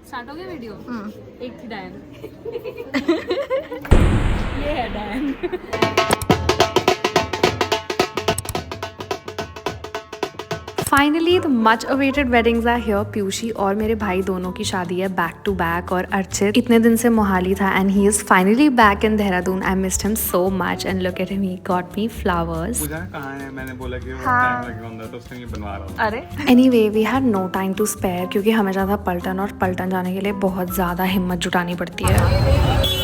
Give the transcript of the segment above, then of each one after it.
Start हो गया video. एक थी डायन। ये है डायन। Finally the much awaited weddings are here. Piyushi और मेरे भाई दोनों की शादी है बैक टू बैक, और अर्चित इतने दिन से मोहाली था and he is finally back in Dehradun. I missed him so much and look at him, he got me flowers. Pooja कहाँ है? मैंने बोला कि वो टाइम लगा होगा तो उसने ये बनवा रहा था। अरे anyway we had no time to spare क्योंकि हमें जाना था पलटन, और पलटन जाने के लिए बहुत ज़्यादा हिम्मत जुटानी पड़ती है।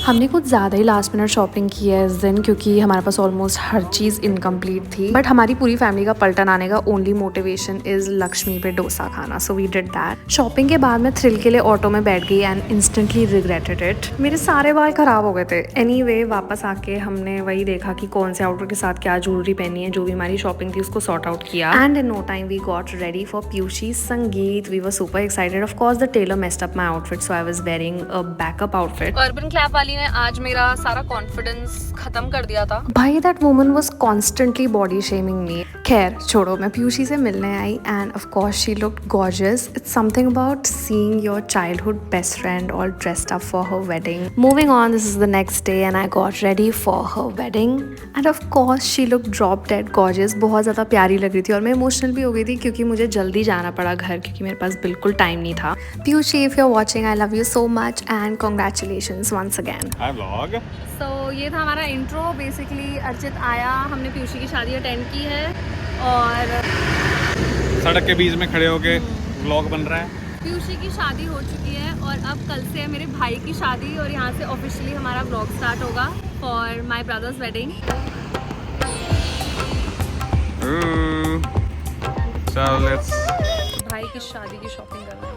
हमने कुछ ज़्यादा ही लास्ट मिनट शॉपिंग की है इस दिन क्योंकि हमारे पास ऑलमोस्ट हर चीज़ इनकम्प्लीट थी। बट हमारी पूरी फैमिली का पलटन आने का ओनली मोटिवेशन इज़ लक्ष्मी पे डोसा खाना, so we did that. Shopping के बाद मैं थ्रिल के लिए ऑटो में बैठ गई एंड इंस्टेंटली रिग्रेटेड इट। मेरे सारे बाल खराब हो गए थे। एनीवे वापस आके हमने वही देखा कि कौन से आउटफिट के साथ क्या ज्वेलरी पहनी है। जो भी हमारी शॉपिंग थी उसको सॉर्ट आउट किया and in no time we got ready for Piyushi sangeet. We were super excited. Of course the tailor messed up my outfit, so I was wearing a backup outfit. Urban Clap वाली ने आज मेरा सारा confidence खत्म कर दिया था। भाई that woman was constantly body shaming me. खैर छोड़ो, मैं पीयूषी से मिलने आई and of course she looked gorgeous. It's something about seeing your childhood best friend all dressed up for her wedding. Moving on, this is the next day and I got ready for her wedding and of course she looked drop dead gorgeous. बहुत ज़्यादा प्यारी लग रही थी और मैं emotional भी हो गई थी क्योंकि मुझे जल्दी जाना पड़ा घर क्योंकि मेरे पास बिल्कुल टाइम नहीं था। Piyushi, if you are watching, I love you so much and congratulations once again. Hi vlog. तो ये था हमारा इंट्रो। बेसिकली अर्चित आया, हमने पीयूषी की शादी अटेंड की है और सड़क के बीच में खड़े होके व्लॉग बन रहा है। पीयूषी की शादी हो चुकी है और अब कल से है मेरे भाई की शादी और यहाँ से ऑफिशियली हमारा व्लॉग स्टार्ट होगा for my brothers wedding. So let's भाई की शादी की शॉपिंग कर रहे हैं।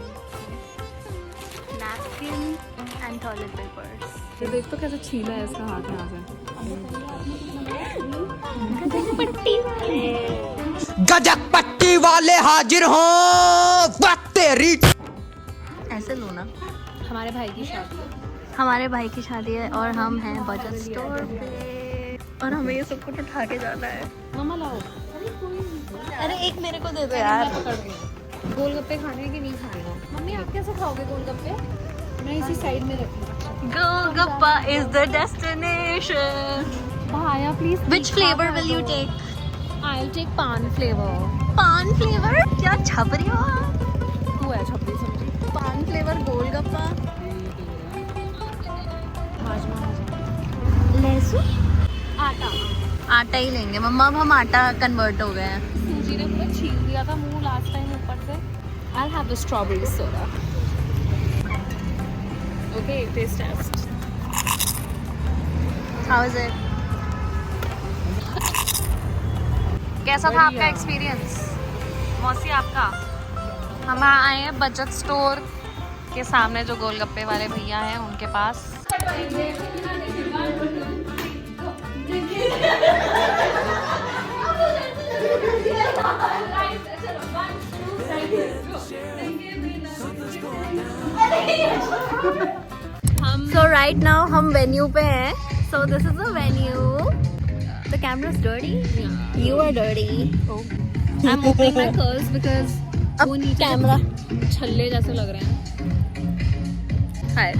Napkin and toilet papers. ये देख तो कैसे छीला है इसका हाथ यहाँ से। गजक पट्टी वाले हाजिर हो वक्त तेरी। ऐसे लो ना। हमारे भाई की शादी है। हमारे भाई की शादी है और हम हैं बजट स्टोर पे और हमें ये सब कुछ उठा के जाना है। मम्मा लाओ। अरे एक मेरे को दे दो यार। गोलगप्पे खाने की नहीं खाएगा। मम्मी आप कैसे खाओगे गोलगप्पे? मैं इसी साइड में रखूँ। Golgappa is the destination. Bhaya please. Which flavor will you take? I'll take पान फ्लेवर। पान फ्लेवर? क्या छप रही हो आप? तू है छपरी सब्जी। पान फ्लेवर गोलगप्पा। लहसुन? आटा। आटा ही लेंगे मम्मा, अब हम आटा कन्वर्ट हो गए हैं। सूजी ने पूरा छील दिया था मुंह लास्ट टाइम ऊपर से। I'll have the strawberry soda. Okay, taste test. How is it? कैसा था आपका एक्सपीरियंस? मौसी आपका? हम आए हैं बचत स्टोर के सामने जो गोलगप्पे वाले भैया हैं उनके पास। So right now हम venue पे हैं. So this is the venue. The camera is dirty. Yeah. You are dirty. Oh. I'm opening my curls because अब वो नीचे कैमरा छल्ले जैसे लग रहे हैं। हाय।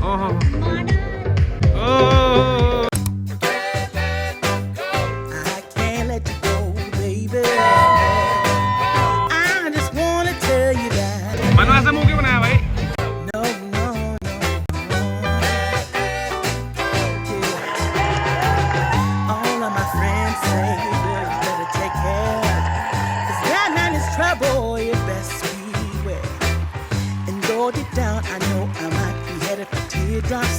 ओह ओह I can't let you go, baby. I just wanna tell you that. Manu ऐसा मुंह क्यों बनाया भाई? No, no, no. Yeah. All of my friends say you better take care. 'Cause that man is trouble, you best beware. And go deep down, I know I might be headed for teardrops.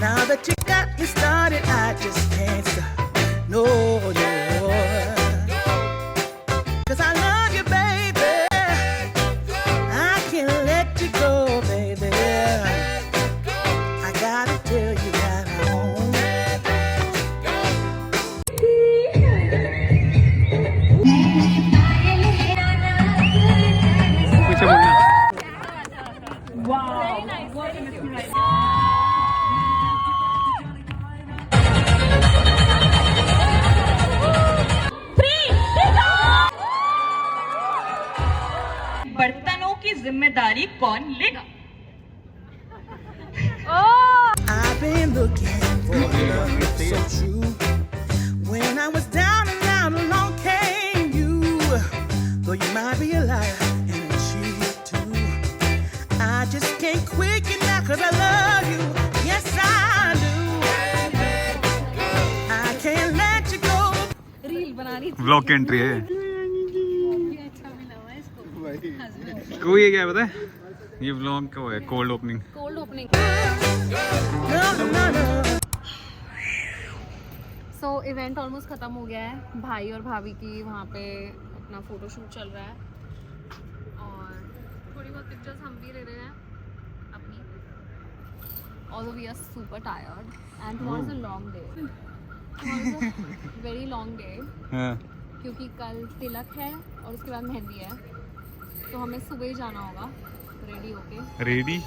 Now that you got me started, I just can't stop. No, no. 'Cause I love you, baby. I can't let you go, baby. I gotta tell you that I won't. पीछे बोलना। बर्तनों की जिम्मेदारी कौन लेगा? I've been looking for love so true. When I was down and out, along came you. Though you might be a liar and a cheat too, I just can't quit you now 'cause I love you. Yes, I do. I can't let you go. Reel बना रही थी। Vlog की entry है। कोई ये क्या है पता है? ये व्लॉग का वो है, cold opening. Cold opening. No, no, no. सो इवेंट ऑलमोस्ट ख़त्म हो गया है। भाई और भाभी की वहाँ पे अपना फ़ोटोशूट चल रहा है और थोड़ी बहुत पिक्चर्स हम भी ले रहे हैं अपनी। Although we are super tired and tomorrow is a long day, very long day, हाँ। क्योंकि कल तिलक है और उसके बाद मेहंदी है, तो हमें सुबह ही जाना होगा रेडी होके। रेडी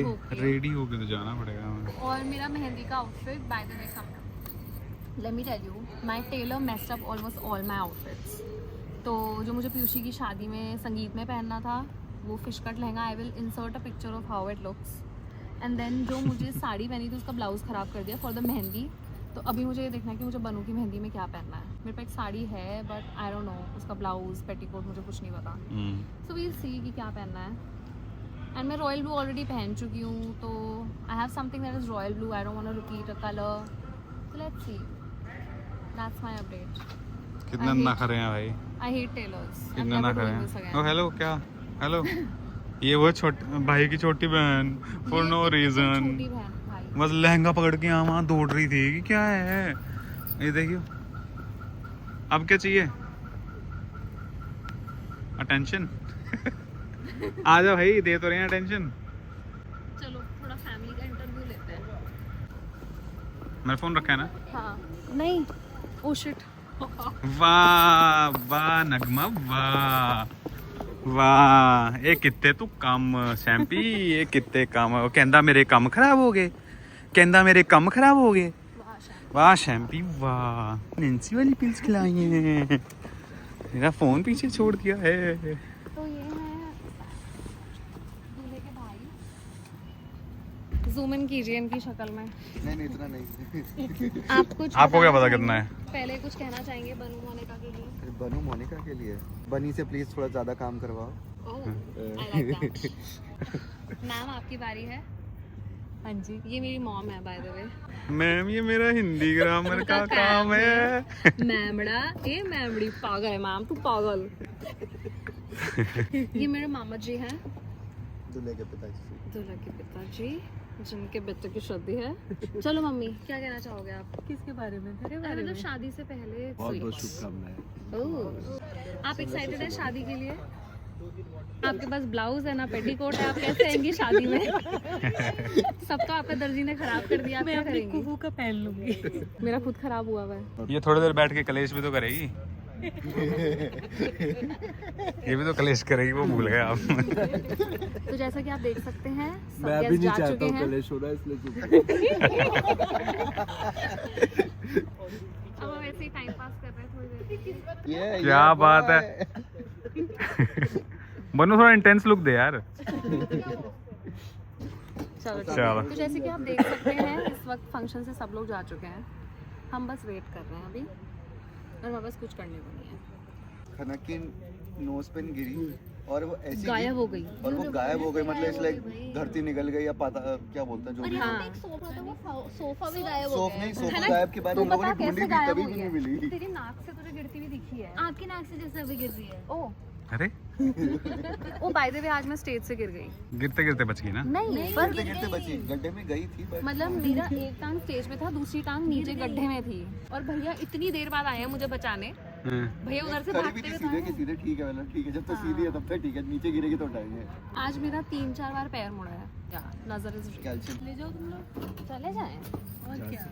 होके। रेडी होके तो जाना पड़ेगा। और मेरा मेहंदी का आउटफिट बाय द वे कम, let me tell you, my tailor messed up almost all my outfits. तो जो मुझे पीयूषी की शादी में संगीत में पहनना था वो fish cut lehenga, I will insert a picture of how it looks. And then जो मुझे साड़ी पहनी थी उसका ब्लाउज ख़राब कर दिया फॉर द मेहंदी। तो अभी मुझे ये देखना है कि मुझे बनू की मेहंदी में क्या पहनना है। मेरे पास एक साड़ी है बट आई डोंट नो उसका ब्लाउज पेटीकोट मुझे कुछ नहीं पता। सो वील सी कि क्या पहनना है। एंड मैं रॉयल ब्लू ऑलरेडी पहन चुकी हूँ, तो I have something that is royal blue, I don't want to repeat a colour, so let's see, that's my update. कितना नखरे हैं भाई, आई हेट टेलर्स, कितना नखरे हैं। ओ हेलो, क्या हेलो? ये वो छोटी भाई की छोटी बहन फॉर नो रीजन छोटी बहन भाई बस लहंगा पकड़ के यहाँ वहाँ दौड़ रही थी कि क्या है। ये देखियो, अब क्या चाहिए? अटेंशन। आ जाओ भाई, दे तो रहे हैं अटेंशन। चलो थोड़ा फैमिली का इंटरव्यू लेते हैं। मेरा फोन रखा है ना? हाँ नहीं, ओ शिट। वाह वाह नगमा, वाह वाह, ये कितने तू कम सैंपी, ये कितने कम। वो कहंदा मेरे कम खराब हो गए, कहंदा मेरे कम खराब हो गए। वाह शैम्पी वाह, नैंसी वाली पिल्स खिलाई हैं। मेरा फोन पीछे छोड़ दिया है। तो ये है दूल्हे के भाई, जूम इन कीजिए इनकी शक्ल में। नहीं इतना नहीं। आप कुछ आपको क्या बताना पता कितना चाहेंगे? पहले कुछ कहना चाहेंगे बनू मोनिका के लिए? बनू मोनिका के लिए बनी से प्लीज थोड़ा ज्यादा काम करवाओ। ओह आई लाइक दैट। मैम आपकी बारी है। हाँ जी, ये मेरी मॉम है बाय द वे। मैम ये मेरा हिंदी ग्रामर का काम है। मैमड़ा, ए मैमड़ी पागल है मैम, तू पागल। ये मेरे मामा जी हैं, दूल्हे के पिताजी। दूल्हे के पिताजी, जिनके बच्चे की शादी है। चलो मम्मी, क्या कहना चाहोगे आप? किसके बारे में? तेरे बारे में? शादी से पहले। बहुत बहुत शुभकामनाएं। ओह, आप एक्साइटेड हैं शादी के लिए? आपके पास ब्लाउज है ना पेटीकोट है, आप कैसे आएंगी शादी में? सब तो आपका दर्जी ने खराब कर दिया, आप क्या करेंगी? कुहू का पहन लूंगी। मेरा खुद खराब हुआ है। ये थोड़ी देर बैठ के कलेश भी तो करेगी। ये भी तो कलेश करेगी, वो भूल गए आप। तो जैसा कि आप देख सकते हैं सब मैं भी गेस्ट नहीं जा चाहता चुके हूँ हैं। कलेश हो रहा है इसलिए चुप। अब हम ऐसे ही टाइम पास कर रहे हैं थोड़ी देर। क्या बात है। बनू थोड़ा इंटेंस लुक दे यार। चलो चलो। तो जैसे कि आप देख सकते हैं इस वक्त फंक्शन से सब लोग जा चुके हैं, हम बस वेट कर रहे हैं अभी, और हमें बस कुछ करने को नहीं है। खनक की नोज पिन गिरी और वो ऐसी गायब हो गई। और वो गायब हो गई, मतलब इसलिए धरती निकल गई या पता क्या बोलता है जो भी। हाँ, सोफा भी गायब हो सोफ गया नहीं, है। सोफा गायब के बाद तू हम लोगों बता ने ढूंढी कैसे थी गायब तभी हो भी गया? नहीं मिली। तेरी नाक से तुझे गिरती हुई दिखी है। आपकी नाक से जैसे अभी गिर रही है। ओ अरे ओ बाय द वे आज मैं स्टेज से गिर गई। गिरते गिरते बच गई ना। नहीं पर गिरते गिरते बची, गड्ढे में गई थी but मतलब मेरा एक टांग स्टेज पे था, दूसरी टांग नीचे गड्ढे में थी, और भैया इतनी देर बाद आए हैं मुझे बचाने। भैया उधर से खड़ी भी भागते थी हुए सीधे आए के हैं। सीधे। ठीक है मतलब ठीक है, जब तक सीधी है तब तक ठीक है, नीचे गिरेगी तो उठाएंगे। आज मेरा 3-4 बार पैर मुड़ा है। या नजर इज कैल्शियम। ले जाओ तुम लोग, चले जाएं और क्या,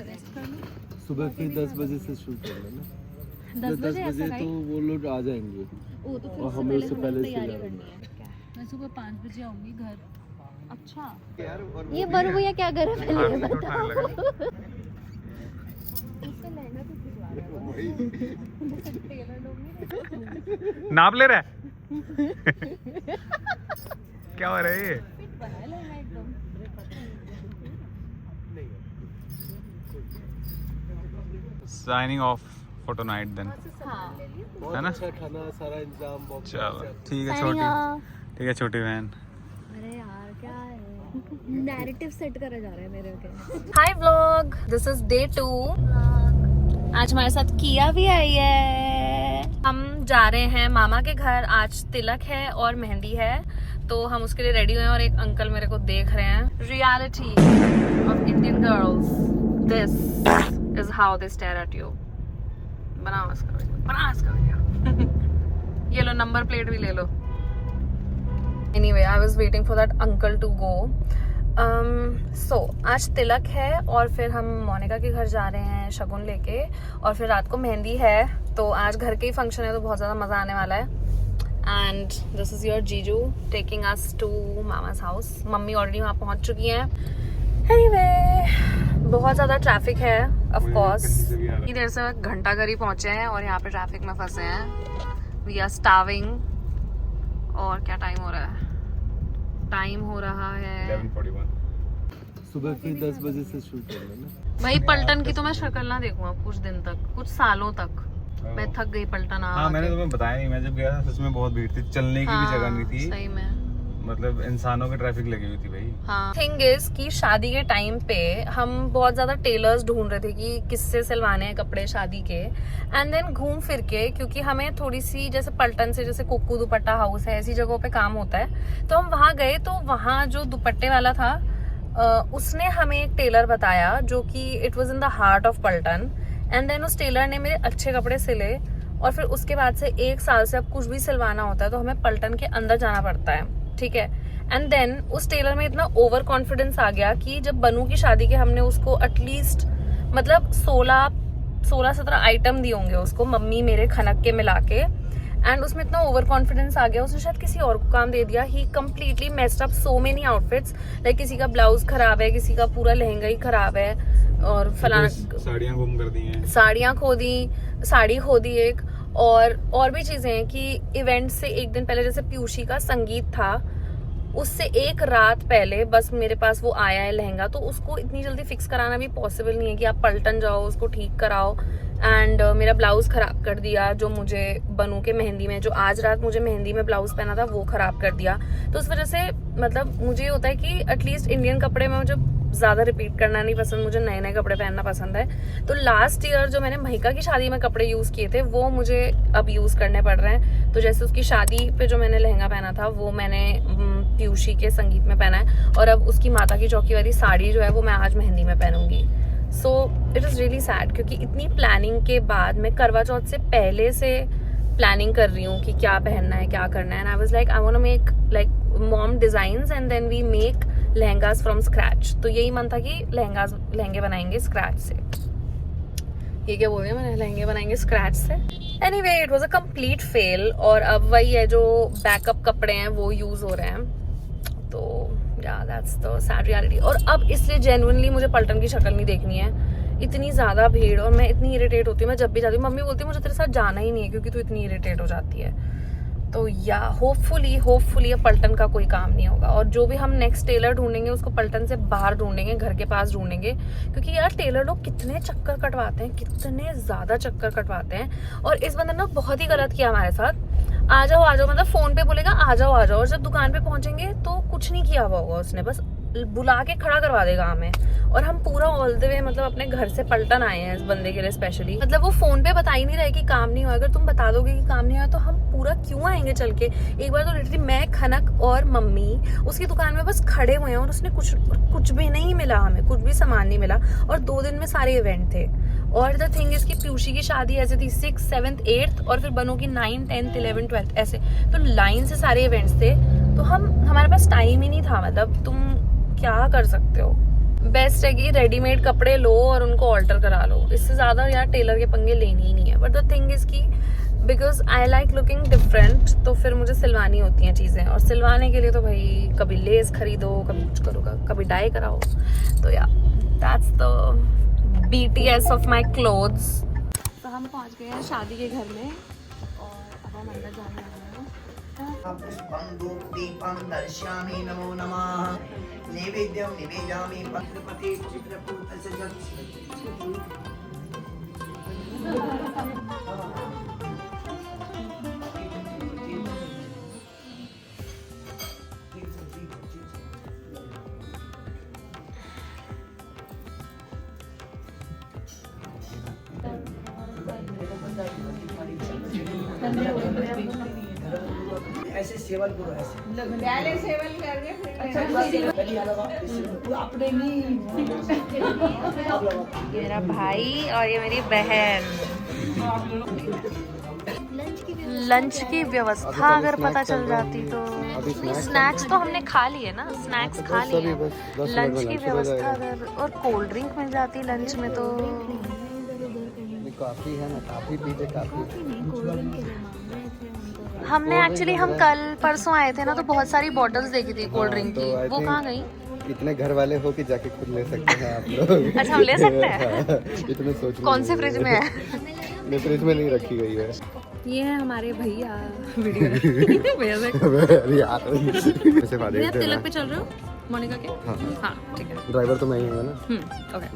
रेस्ट कर लो। सुबह फिर 10 बजे से शुरू कर लेना। 10 बजे ऐसा तो वो लोग आ जाएंगे। ओ तो फिर और उससे हमें पहले उससे हमें पहले तैयारी से करनी है। मैं सुबह 5 बजे आऊंगी घर। अच्छा यार और ये बरू भैया क्या कर रहे हैं? हाथ से उठाने लगा। उसका लहंगा तो भिजवा रहा है। वही टेलर लोग नहीं नाप ले रहा है। क्या हो रहा है ये? Signing off for tonight then, है ना? अच्छा खाना सारा इंतजाम बहुत चलो ठीक है छोटी, ठीक है छोटी बहन। अरे यार क्या है, नैरेटिव सेट करा जा रहा है मेरे के। हाय व्लॉग, दिस इज डे 2। आज हमारे साथ किया भी आई है। हम जा रहे हैं मामा के घर, आज तिलक है और मेहंदी है, तो हम उसके लिए रेडी हुए हैं और एक अंकल मेरे को देख रहे हैं। Reality of Indian girls, this is how they stare at you. बनाओ इसका वीडियो, बना इसका वीडियो। ये लो, नंबर प्लेट भी ले लो। Anyway, I was waiting for that uncle to go. So, आज तिलक है और फिर हम मोनिका के घर जा रहे हैं शगुन लेके, और फिर रात को मेहंदी है। तो आज घर के ही फंक्शन है तो बहुत ज़्यादा मज़ा आने वाला है। And this is your jiju taking us to mama's house. Mummy already वहाँ पहुँच चुकी हैं। Anyway, बहुत ज़्यादा ट्रैफिक है ऑफ कोर्स। इतनी देर से घंटाघर ही पहुँचे हैं और यहाँ पे ट्रैफिक में फंसे हैं। We are starving. और क्या टाइम हो रहा है? टाइम हो रहा है 11:41। सुबह फिर 10 बजे से शुरू कर लेना। भाई पलटन की तो मैं शक्ल ना देखूँ अब कुछ दिन तक, कुछ सालों तक। मैं थक गई पलटन हाँ, मैंने तुम्हें बताया नहीं, मैं जब गया था सच में बहुत भीड़ थी, चलने की भी जगह नहीं थी। सही में, मतलब इंसानों की ट्रैफिक लगी हुई थी भाई। हाँ। थिंग इज कि शादी के टाइम पे हम बहुत ज्यादा टेलर्स ढूंढ रहे थे कि किससे सिलवाने हैं कपड़े शादी के। एंड देन घूम फिर के, क्योंकि हमें थोड़ी सी जैसे पलटन से जैसे कुक्कू दुपट्टा हाउस है, ऐसी जगहों पे काम होता है, तो हम वहाँ गए। तो वहाँ जो दुपट्टे वाला था उसने हमें एक टेलर बताया जो कि it was in the heart of पलटन। एंड देन उस टेलर ने मेरे अच्छे कपड़े सिले, और फिर उसके बाद से 1 साल से अब कुछ भी सिलवाना होता है तो हमें पलटन के अंदर जाना पड़ता है, ठीक है। एंड देन उस टेलर में इतना ओवर कॉन्फिडेंस आ गया कि जब बनू की शादी के हमने उसको एटलीस्ट मतलब 16-17 आइटम दिए होंगे उसको, मम्मी मेरे खनक के मिला के। एंड उसमें इतना ओवर कॉन्फिडेंस आ गया, उसने शायद किसी और को काम दे दिया। He completely messed up so many outfits, like किसी का ब्लाउज खराब है, किसी का पूरा लहंगा ही खराब है, और फलाना साड़ियाँ गुम कर दी हैं, साड़ियाँ खो दी, साड़ी खो दी एक, और भी चीजें हैं कि इवेंट से एक दिन पहले जैसे पीयूषी का संगीत था, उससे 1 रात पहले बस मेरे पास वो आया है लहंगा। तो उसको इतनी जल्दी फिक्स कराना भी पॉसिबल नहीं है कि आप पलटन जाओ उसको ठीक कराओ। एंड मेरा ब्लाउज खराब कर दिया जो मुझे बनू के मेहंदी में, जो आज रात मुझे मेहंदी में ब्लाउज पहना था वो खराब कर दिया। तो उस वजह से मतलब मुझे होता है कि एटलीस्ट इंडियन कपड़े में मुझे ज़्यादा रिपीट करना नहीं पसंद, मुझे नए नए कपड़े पहनना पसंद है। तो लास्ट ईयर जो मैंने महिका की शादी में कपड़े यूज़ किए थे वो मुझे अब यूज़ करने पड़ रहे हैं। तो जैसे उसकी शादी पे जो मैंने लहंगा पहना था वो मैंने पीयूषी के संगीत में पहना है, और अब उसकी माता की चौकी वाली साड़ी जो है वो मैं आज मेहंदी में पहनूंगी। So it is really sad, क्योंकि इतनी प्लानिंग के बाद मैं करवा चौथ से पहले से प्लानिंग कर रही हूँ कि क्या पहनना है क्या करना है। And I was like I want to make like mom designs and then we make lehengas from scratch. तो यही मन था कि लहंगे बनाएंगे स्क्रैच से। ये क्या बोल रही हूँ मैंने, लहंगे बनाएंगे स्क्रैच से। Anyway it was a complete fail, और अब वही है जो बैकअप कपड़े हैं वो यूज हो रहे हैं। तो या दैट्स द सैड रियलिटी। और अब इसलिए जेन्युइनली मुझे पलटन की शक्ल नहीं देखनी है, इतनी ज़्यादा भीड़, और मैं इतनी इरिटेट होती हूँ। मैं जब भी जाती हूँ मम्मी बोलती है मुझे तेरे साथ जाना ही नहीं है क्योंकि तू इतनी इरिटेट हो जाती है। तो या होपफुली अब पलटन का कोई काम नहीं होगा, और जो भी हम नेक्स्ट टेलर ढूंढेंगे उसको पलटन से बाहर ढूंढेंगे, घर के पास ढूंढेंगे। क्योंकि यार टेलर लोग कितने चक्कर कटवाते हैं, कितने ज़्यादा चक्कर कटवाते हैं। और इस बंदे ने बहुत ही गलत किया हमारे साथ। आ जाओ मतलब फ़ोन पे बोलेगा आ जाओ, और जब दुकान पे पहुंचेंगे तो कुछ नहीं किया हुआ होगा उसने, बस बुला के खड़ा करवा देगा हमें। और हम पूरा ऑल द वे मतलब अपने घर से पलटन आए हैं इस बंदे के लिए स्पेशली। मतलब वो फोन पे बता ही नहीं रहे कि काम नहीं हुआ। अगर तुम बता दोगे कि काम नहीं हुआ तो हम पूरा क्यों आएंगे चल के। एक बार तो लिटरली मैं, खनक और मम्मी उसकी दुकान में बस खड़े हुए हैं, और उसने कुछ भी नहीं मिला, हमें कुछ भी सामान नहीं मिला। और 2 दिन में सारे इवेंट थे। और द थिंग इज कि पीयूषी की शादी ऐसे थी 6th 7th 8th, और फिर बनू की 9th 10th 11th 12th ऐसे, तो लाइन से सारे इवेंट्स थे। तो हमारे पास टाइम ही नहीं था। मतलब तुम क्या कर सकते हो, बेस्ट है कि रेडीमेड कपड़े लो और उनको ऑल्टर करा लो, इससे ज़्यादा यार टेलर के पंगे लेनी ही नहीं है। बट द थिंग इज़ कि because I like looking different, तो फिर मुझे सिलवानी होती हैं चीज़ें, और सिलवाने के लिए तो भाई कभी लेस खरीदो, कभी कुछ करो, कभी डाई कराओ। तो या that's the BTS of my clothes. तो हम पहुँच गए हैं शादी के घर में, और अब हम अंदर जाने वाले हैं। पुष्पं धूपदीपं दर्शयामि नमो नमः नैवेद्यं निवेदयामि पत्रपते चित्रकूटस्य ऐसे सेवन करो ऐसे पहले सेवन करके अपने मेरा भाई और ये मेरी बहन। लंच की व्यवस्था अगर पता चल जाती तो। स्नैक्स तो हमने खा लिए ना, स्नैक्स खा लिए। लंच की व्यवस्था अगर और कोल्ड ड्रिंक मिल जाती लंच में तो। काफी है ना, काफी पीते काफी। हमने एक्चुअली हम कल परसों आए थे ना तो बहुत सारी बॉटल्स देखी थी कोल्ड ड्रिंक की, वो कहाँ गई? इतने घर वाले हो कि जाके खुद ले सकते हैं आप लोग। अच्छा हम ले सकते हैं? इतने सोच कौन से फ्रिज में है? फ्रिज में नहीं रखी गई है। ये है हमारे भैया वीडियो भैया से तिलक पे चल रहे हो मोनिका के? हाँ ठीक है। ड्राइवर तो मैं ही हूँ ना। ओके।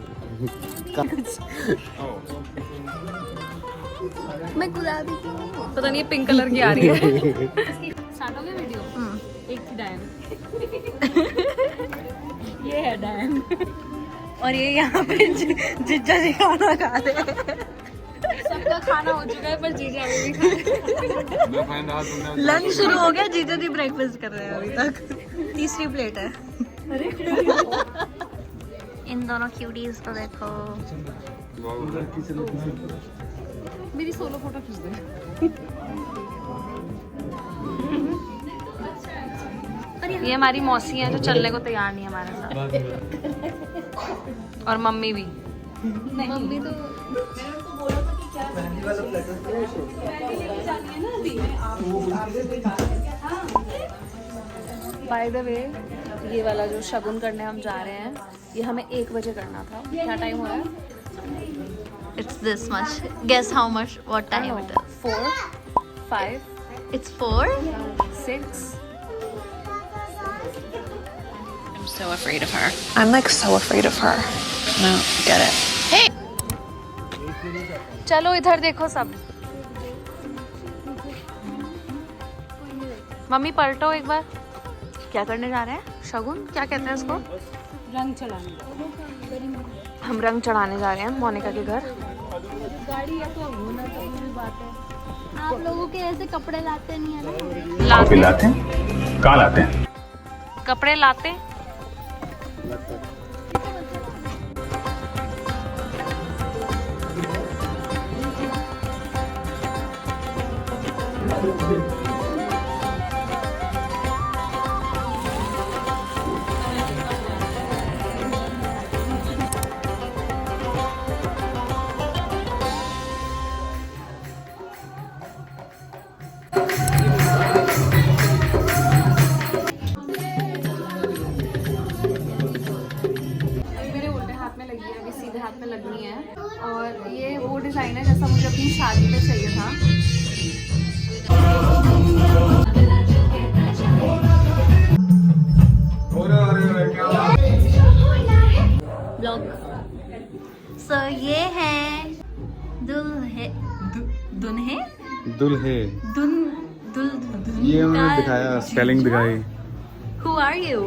मैं गुलाबी की पता नहीं पिंक कलर की आ रही है। स्टार्ट हो गया वीडियो। एक थी डायन। ये है डायन। और ये यहाँ पे जिज्जा जी खाना खा रहे हैं। सबका खाना हो चुका है पर जीजा अभी भी खा रहे हैं। लंच शुरू हो गया, जीजा जी ब्रेकफास्ट कर रहे हैं अभी तक। तीसरी प्लेट है। इन दोनों क्यूटीज को देखो। मेरी सोलो फोटो खींच दे। ये हमारी मौसी है जो चलने को तैयार नहीं है हमारे साथ। और मम्मी भी। मम्मी तो बाय द वे ये वाला जो शगुन करने हम जा रहे हैं ये हमें 1 बजे करना था। क्या टाइम हो रहा है? It's this much. Guess how much? What time it is? 4, 5, It's 4. 6. I'm so afraid of her. I'm like so afraid of her. No, get it. Hey. चलो इधर देखो सब। मम्मी पलटो एक बार। क्या करने जा रहे हैं? शगुन क्या कहते हैं इसको? रंग चढ़ाने। हम रंग चढ़ाने जा रहे हैं मोनिका के घर। गाड़ी या तो होना तो भी बात है। आप लोगों के ऐसे कपड़े लाते नहीं है ना? लाते हैं? कहाँ लाते हैं? कपड़े लाते। मेरे उल्टे हाथ में लगी है, अभी सीधे हाथ में लगनी है। और ये वो डिज़ाइन है जैसा मुझे अपनी शादी पे चाहिए था। Vlog. So ये है दुल्हे दुल्हे दुल्हे। दुल्हन ये उन्होंने दिखाया, स्पेलिंग दिखाई। Who are you?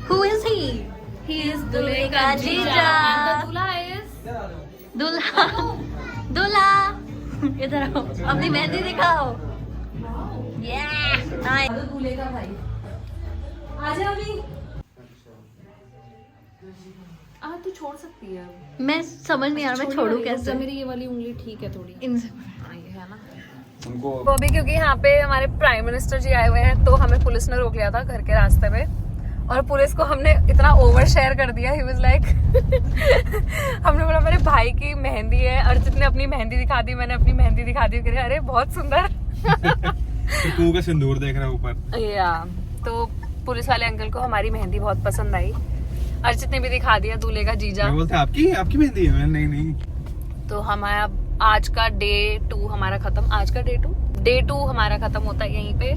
Who is he? He is दूल्हे का जीजा। दूल्हा दूल्हा इधर आओ, अपनी मेहंदी दिखाओ। दूल्हे का भाई आ जा अभी। तू छोड़ सकती है। मैं समझ नहीं आ रहा मैं छोड़ू कैसे। मेरी ये वाली उंगली ठीक है थोड़ी। इनसे ये है ना। उनको वो भी क्योंकि यहाँ पे हमारे प्राइम मिनिस्टर जी आए हुए हैं तो हमें पुलिस ने रोक लिया था घर के रास्ते में। और पुलिस को हमने इतना ओवर शेयर कर दिया। ही वाज लाइक हमने बोला मेरे भाई की मेहंदी है। अर्जित ने अपनी मेहंदी दिखा दी, मैंने अपनी मेहंदी दिखा दी। कह रहे अरे बहुत सुंदर। कुकू का सिंदूर देख रहा है ऊपर। या तो पुलिस वाले अंकल को हमारी मेहंदी बहुत पसंद आई। अर्जित ने भी दिखा दिया दूल्हे का जीजा। मैं बोलते आपकी मेहंदी है। नहीं। तो हमारा आज का डे 2 हमारा खत्म। आज का डे 2 हमारा खत्म होता है यहीं पे।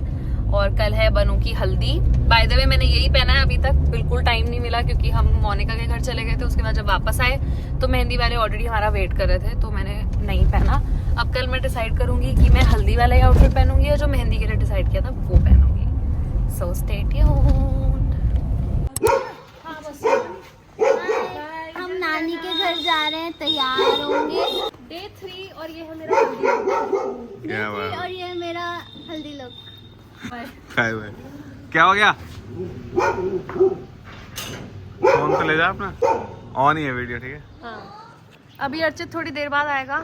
और कल है बनू की हल्दी। बाय द वे मैंने यही पहना है अभी तक, बिल्कुल टाइम नहीं मिला क्योंकि हम मोनिका के घर चले गए थे। उसके बाद जब वापस आए तो मेहंदी वाले ऑलरेडी हमारा वेट कर रहे थे, तो मैंने नहीं पहना। अब कल मैं डिसाइड करूंगी कि मैं हल्दी वाला ही आउटफिट पहनूंगी और जो मेहंदी के लिए डिसाइड किया था वो पहनूंगी। So stay tuned. हम नानी के घर जा रहे हैं, तैयार होंगे। Day 3 और ये है मेरा हल्दी। क्या बात और ये है मेरा हल्दी लुक। क्या हो गया? फोन तो ले जा अपना, ऑन ही है वीडियो, ठीक है? हाँ, अभी अर्चित थोड़ी देर बाद आएगा।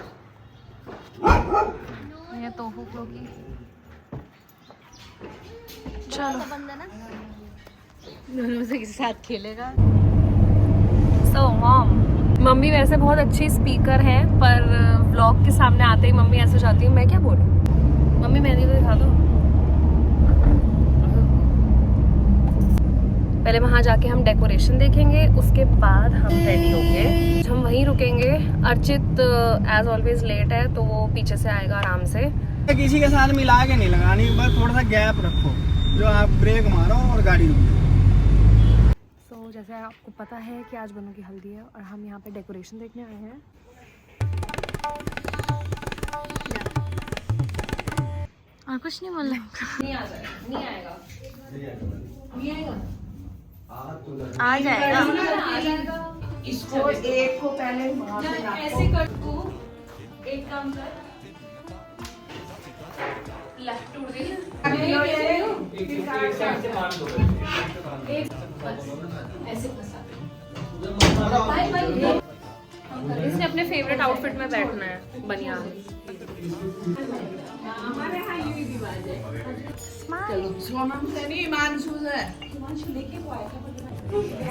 ये तोहफू की चलो दोनों से किसी साथ खेलेगा। सो मॉम, मम्मी वैसे बहुत अच्छी स्पीकर है, पर व्लॉग के सामने आते ही मम्मी ऐसे जाती है, मैं क्या बोलूं? मम्मी मेहंदी तो दिखा दो। पहले वहां जाके हम डेकोरेशन देखेंगे, उसके बाद हम रेडी होंगे। हम वहीं रुकेंगे। अर्चित एज ऑलवेज लेट है, तो वो पीछे से आएगा आराम से। किसी के साथ मिला के नहीं लगानी, बस थोड़ा सा गैप रखो, जो आप ब्रेक मारो और गाड़ी रुको। सो जैसे आपको पता है कि आज बनू की हल्दी है और हम यहाँ पे डेकोरेशन देखने आए हैं। और कुछ नहीं बोल रहे। नहीं आएगा। आ जाएगा। इसको एक को पहले ऐसे कर, तू एक काम कर, लेफ्ट टूट गई ऐसे फंसा। इसने अपने फेवरेट आउटफिट में बैठना है, बनियान। हमारे यहाँ ये भी रिवाज है।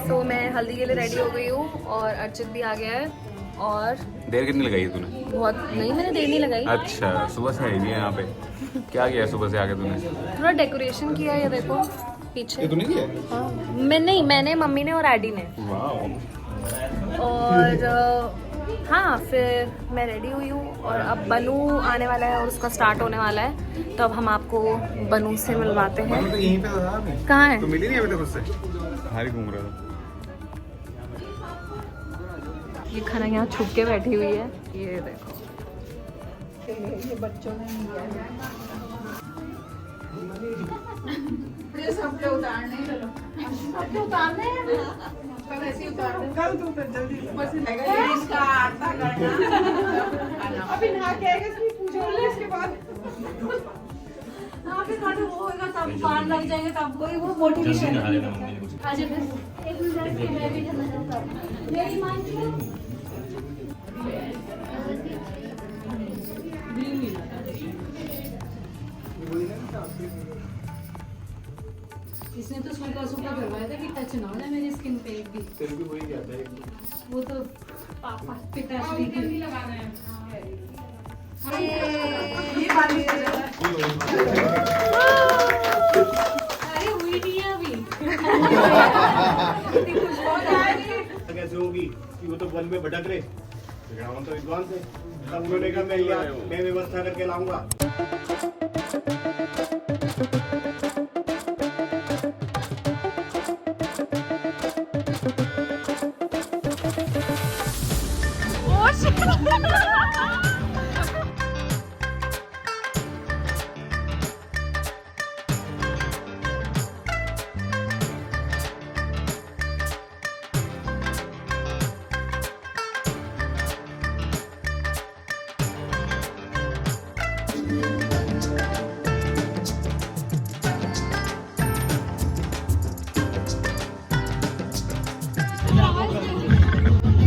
सो मैं हल्दी के लिए रेडी हो गई हूँ और अर्चित भी आ गया है। और देर कितनी लगाई तूने? बहुत नहीं, मैंने देर नहीं लगाई। अच्छा, सुबह से आई थी यहाँ पे। क्या किया सुबह से आके तूने? थोड़ा डेकोरेशन किया है, ये देखो पीछे। ये तूने किया? हाँ, मैंने, मम्मी ने और एडी ने। और हाँ, फिर मैं रेडी हुई हूँ और अब बनू आने वाला है और उसका स्टार्ट होने वाला है, तो अब हम आपको बनू से मिलवाते हैं। तो यहीं पे था अभी। कहाँ है? तो मिली नहीं अभी तक उससे? बाहर ही घूम रहा था। ये खाना यहाँ छुप के बैठी हुई है, ये देखो। ये बच्चों ने लिया है। सबके उतारने हैं, सब ऐसे उतार दे। कल तू फिर जल्दी ऊपर से लगेगा इसका आटा करना। अभी नहा के आएगा, इसकी पूजा होगी, इसके बाद फिर खाना वो होगा, तब पान लग जाएंगे, तब कोई वो मोटिवेशन आज फिर एक मिनट के मैं भी करना चाहता हूं। मेरी मां इसने तो सूखा करवाया था कि टच ना हो जाए मेरी स्किन पे एक भी। फिर भी वही कहता है वो तो पापा पिताश्री की लगाना है। ये वाली अरे हुई नहीं है अभी। कैसे होगी कि वो तो वन में भटक रहे, तो विद्वान थे, तब उन्होंने कहा मैं व्यवस्था करके लाऊंगा।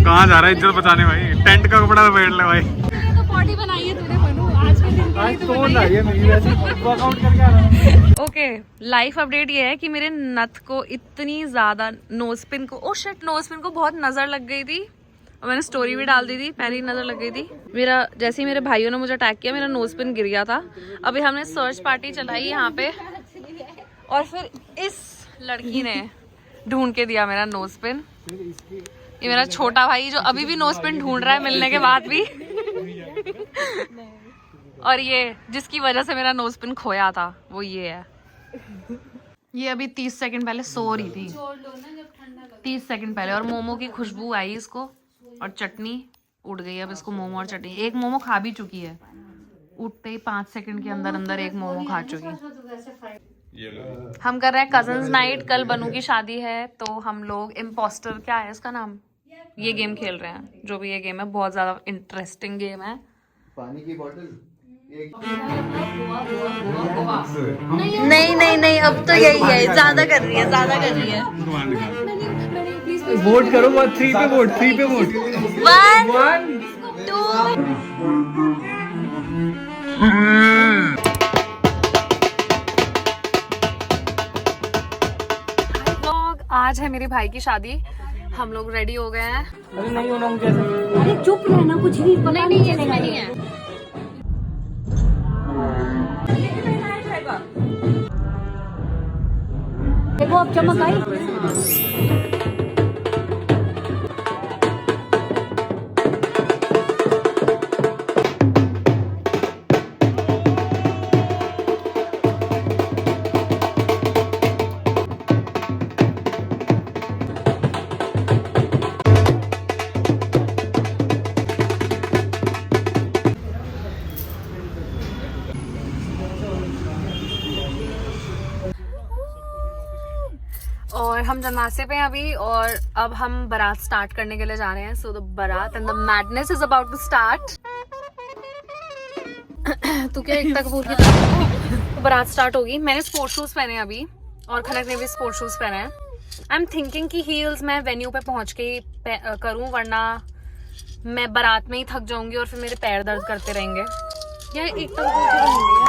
कहाँ जा रहा है इज्जत बचाने भाई? टेंट का कपड़ा तो बैठ ले भाई। तो पॉटी बनाई है तूने बनू, आज के दिन के लिए तो बनाई है। मेरी वैसे वर्कआउट करके आ रहा हूं। ओके, लाइफ अपडेट ये है कि मेरे नथ को इतनी ज्यादा नोजपिन को, ओ शिट, नोजपिन को बहुत नजर लग गई थी और मैंने स्टोरी भी डाल दी थी, पहले ही नजर लग गई थी। मेरा जैसे ही मेरे भाइयों ने मुझे अटैक किया, मेरा नोजपिन गिर गया था। अभी हमने सर्च पार्टी चलाई यहाँ पे और फिर इस लड़की ने ढूंढ के दिया मेरा नोजपिन। ये मेरा छोटा भाई जो अभी भी नोजपिन ढूंढ रहा है मिलने के बाद भी। और ये जिसकी वजह से मेरा नोजपिन खोया था वो ये है। ये अभी 30 सेकंड पहले सो रही थी, 30 सेकंड पहले, और मोमो की खुशबू आई इसको, और चटनी उड़ गई। अब इसको मोमो और चटनी, एक मोमो खा भी चुकी है, उठते ही 5 सेकंड के अंदर अंदर एक मोमो खा चुकी। हम कर रहे हैं कजन्स नाइट, कल बनू की शादी है, तो हम लोग इम्पोस्टर, क्या है इसका नाम, ये गेम खेल रहे हैं। जो भी ये गेम है बहुत ज्यादा इंटरेस्टिंग गेम है। पानी की बोतल नहीं नहीं नहीं, अब तो यही है, ज्यादा कर रही है, ज्यादा कर रही है। वोट करो, 3 पे वोट, 3 पे वोट। 1 2 लोग, आज है मेरे भाई की शादी, हम लोग रेडी हो गए हैं। अरे नहीं होना मुझे। अरे चुप रहना, कुछ भी पता नहीं चलेगा। नहीं है। देखो अब चमक आई। और हम जनमासे पे हैं अभी, और अब हम बारात स्टार्ट करने के लिए जा रहे हैं। So the baraat and the madness is about to start. तू क्या एकता कपूर की तरह बारात स्टार्ट होगी। मैंने स्पोर्ट्स शूज पहने हैं अभी, और खनक ने भी स्पोर्ट्स शूज पहने हैं। आई एम थिंकिंग कि हील्स मैं वेन्यू पे पहुंच के ही करूं, वरना मैं बारात में ही थक जाऊंगी और फिर मेरे पैर दर्द करते रहेंगे। यार एकता कपूर की मूवी है।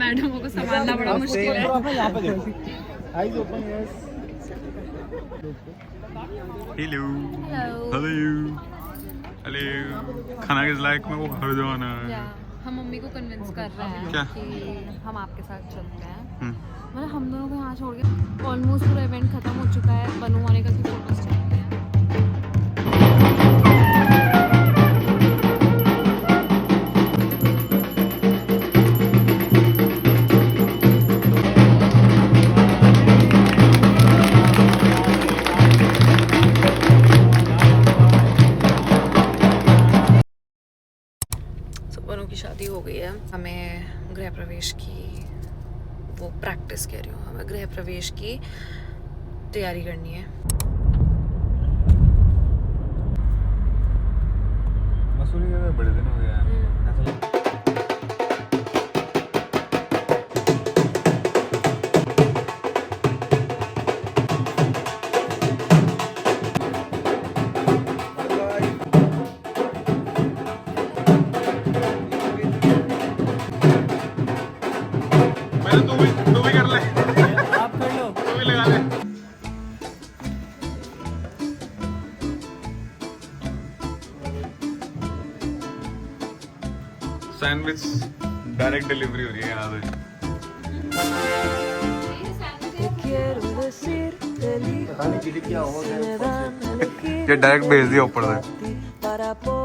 मैडमों को संभालना बड़ा मुश्किल है। हेलो हेलो, खाना किस लायक में वो घर जाना है। हम मम्मी को कन्विंस कर रहे हैं क्या? कि हम आपके साथ चलते हैं। हम्म। मतलब हम लोगों को यहाँ छोड़ के ऑलमोस्ट पूरा इवेंट खत्म हो चुका है। बनू आने का भी फोटोज चलते हैं। बनू की शादी हो गई है। हमें गृह प्रवेश की, वो प्रैक्टिस कह रही हूँ, हमें गृह प्रवेश की तैयारी करनी है। मसूरी में बड़े दिन हो गए हैं। तू भी कर ले, आप कर लो, तू भी लगा ले। सैंडविच डायरेक्ट डिलीवरी हो रही है यहाँ पे। पता नहीं किसी क्या होगा ये डायरेक्ट भेज दिया ऊपर से। para poder